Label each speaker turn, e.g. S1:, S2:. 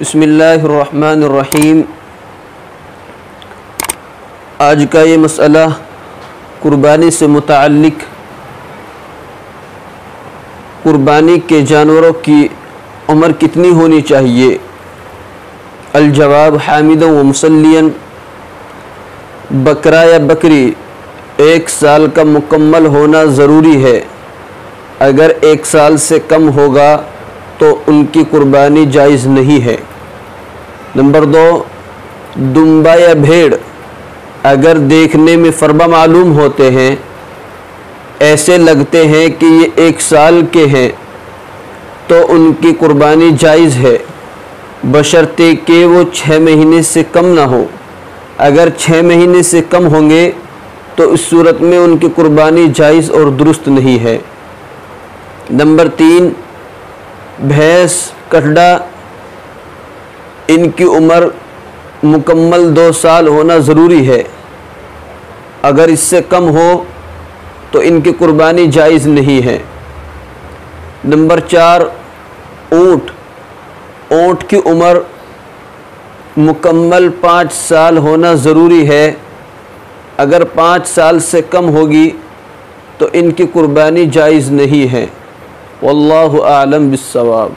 S1: बिस्मिल्लाहिर्रहमानिर्रहीम। आज का ये मसला कुर्बानी से मुताल्लिक़, कुर्बानी के जानवरों की उम्र कितनी होनी चाहिए। अल-जवाब हामिदन व मुसल्लियन, बकरा या बकरी 1 साल का मुकम्मल होना ज़रूरी है। अगर 1 साल से कम होगा तो उनकी कुर्बानी जायज़ नहीं है। नंबर 2, दुम्बा या भेड़ अगर देखने में फरबा मालूम होते हैं, ऐसे लगते हैं कि ये 1 साल के हैं, तो उनकी कुर्बानी जायज़ है, बशर्ते कि वो 6 महीने से कम ना हो। अगर 6 महीने से कम होंगे तो इस सूरत में उनकी कुर्बानी जायज़ और दुरुस्त नहीं है। नंबर 3, भैंस, कटड़ा, इनकी उम्र मुकम्मल 2 साल होना ज़रूरी है। अगर इससे कम हो तो इनकी कुर्बानी जायज़ नहीं है। नंबर 4, ऊँट, ऊँट की उम्र मुकम्मल 5 साल होना ज़रूरी है। अगर 5 साल से कम होगी तो इनकी कुर्बानी जायज़ नहीं है। वल्लाहु आलम बिस्सवाब।